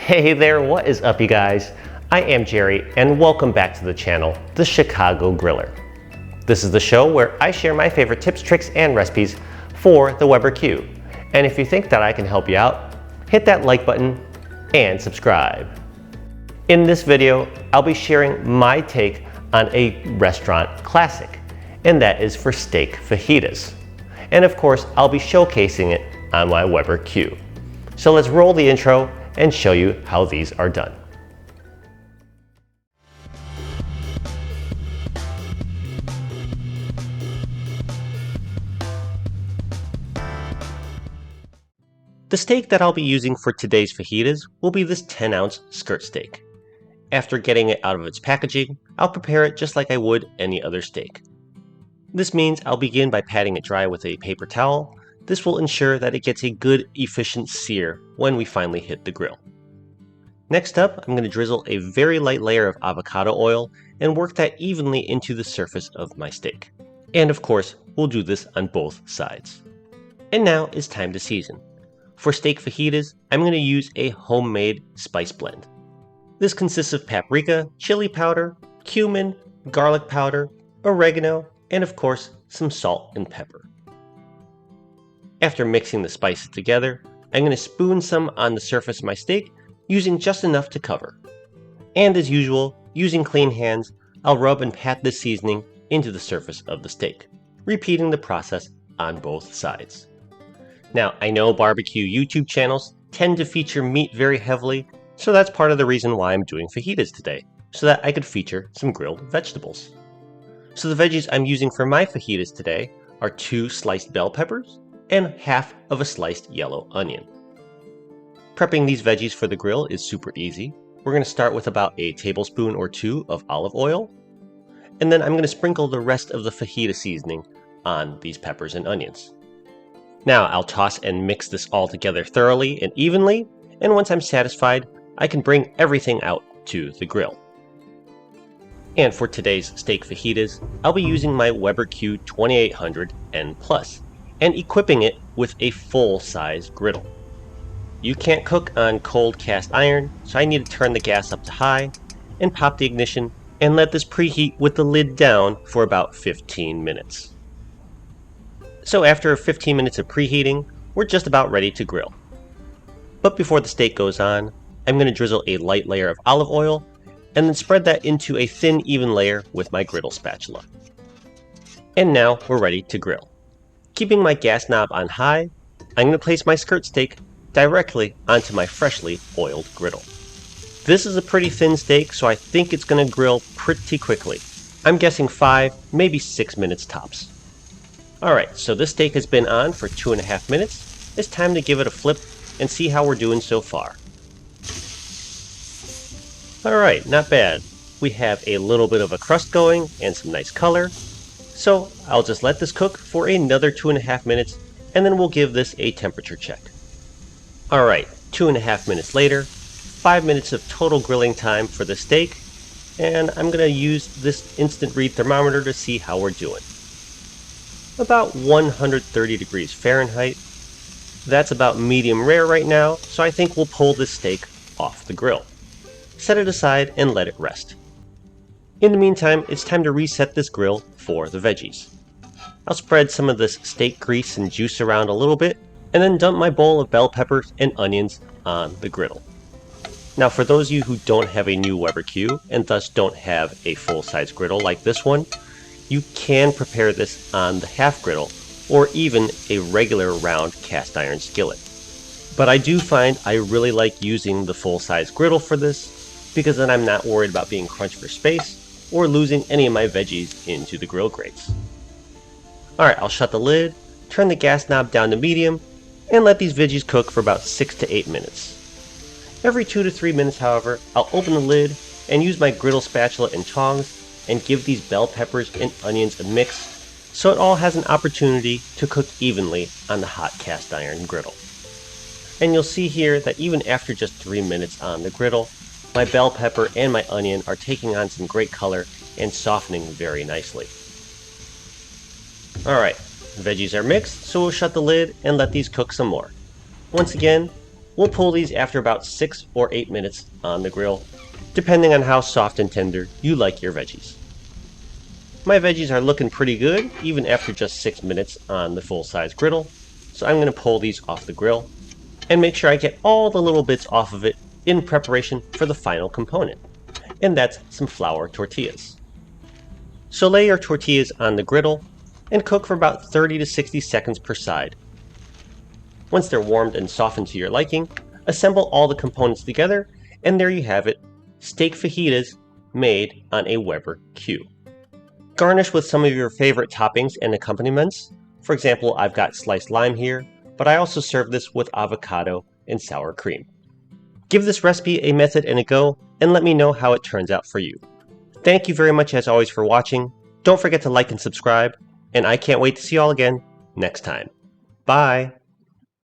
Hey there, what is up you guys? I am Jerry and welcome back to the channel, The Chicago Griller. This is the show where I share my favorite tips, tricks, and recipes for the Weber Q. And if you think that I can help you out, hit that like button and subscribe. In this video, I'll be sharing my take on a restaurant classic, and that is for steak fajitas. And of course, I'll be showcasing it on my Weber Q. So let's roll the intro and show you how these are done. The steak that I'll be using for today's fajitas will be this 10-ounce skirt steak. After getting it out of its packaging, I'll prepare it just like I would any other steak. This means I'll begin by patting it dry with a paper towel. This will ensure that it gets a good, efficient sear when we finally hit the grill. Next up, I'm going to drizzle a very light layer of avocado oil and work that evenly into the surface of my steak. And of course, we'll do this on both sides. And now it's time to season. For steak fajitas, I'm going to use a homemade spice blend. This consists of paprika, chili powder, cumin, garlic powder, oregano, and of course, some salt and pepper. After mixing the spices together, I'm going to spoon some on the surface of my steak, using just enough to cover. And as usual, using clean hands, I'll rub and pat this seasoning into the surface of the steak, repeating the process on both sides. Now, I know barbecue YouTube channels tend to feature meat very heavily, so that's part of the reason why I'm doing fajitas today, so that I could feature some grilled vegetables. So the veggies I'm using for my fajitas today are 2 sliced bell peppers and half of a sliced yellow onion. Prepping these veggies for the grill is super easy. We're going to start with about a tablespoon or 2 of olive oil, and then I'm going to sprinkle the rest of the fajita seasoning on these peppers and onions. Now I'll toss and mix this all together thoroughly and evenly, and once I'm satisfied, I can bring everything out to the grill. And for today's steak fajitas, I'll be using my Weber Q 2800 N+, and equipping it with a full-size griddle. You can't cook on cold cast iron, so I need to turn the gas up to high, and pop the ignition, and let this preheat with the lid down for about 15 minutes. So after 15 minutes of preheating, we're just about ready to grill. But before the steak goes on, I'm going to drizzle a light layer of olive oil, and then spread that into a thin, even layer with my griddle spatula. And now we're ready to grill. Keeping my gas knob on high, I'm going to place my skirt steak directly onto my freshly oiled griddle. This is a pretty thin steak, so I think it's going to grill pretty quickly. I'm guessing 5, maybe 6 minutes tops. Alright, so this steak has been on for 2.5 minutes. It's time to give it a flip and see how we're doing so far. Alright, not bad. We have a little bit of a crust going and some nice color. So I'll just let this cook for another 2.5 minutes, and then we'll give this a temperature check. Alright, 2.5 minutes later, 5 minutes of total grilling time for the steak, and I'm going to use this instant read thermometer to see how we're doing. About 130 degrees Fahrenheit. That's about medium rare right now, so I think we'll pull this steak off the grill. Set it aside and let it rest. In the meantime, it's time to reset this grill for the veggies. I'll spread some of this steak grease and juice around a little bit, and then dump my bowl of bell peppers and onions on the griddle. Now for those of you who don't have a new Weber Q, and thus don't have a full-size griddle like this one, you can prepare this on the half griddle, or even a regular round cast iron skillet. But I do find I really like using the full-size griddle for this, because then I'm not worried about being crunched for space, or losing any of my veggies into the grill grates. Alright, I'll shut the lid, turn the gas knob down to medium, and let these veggies cook for about 6 to 8 minutes. Every 2 to 3 minutes, however, I'll open the lid and use my griddle spatula and tongs and give these bell peppers and onions a mix so it all has an opportunity to cook evenly on the hot cast iron griddle. And you'll see here that even after just 3 minutes on the griddle, my bell pepper and my onion are taking on some great color and softening very nicely. Alright, the veggies are mixed, so we'll shut the lid and let these cook some more. Once again, We'll pull these after about 6 or 8 minutes on the grill, depending on how soft and tender you like your veggies. My veggies are looking pretty good, even after just 6 minutes on the full-size griddle, so I'm going to pull these off the grill and make sure I get all the little bits off of it in preparation for the final component, and that's some flour tortillas. So lay your tortillas on the griddle and cook for about 30 to 60 seconds per side. Once they're warmed and softened to your liking, assemble all the components together, and there you have it, steak fajitas made on a Weber Q. Garnish with some of your favorite toppings and accompaniments. For example, I've got sliced lime here, but I also serve this with avocado and sour cream. Give this recipe a method and a go, and let me know how it turns out for you. Thank you very much as always for watching. Don't forget to like and subscribe, and I can't wait to see you all again next time. Bye!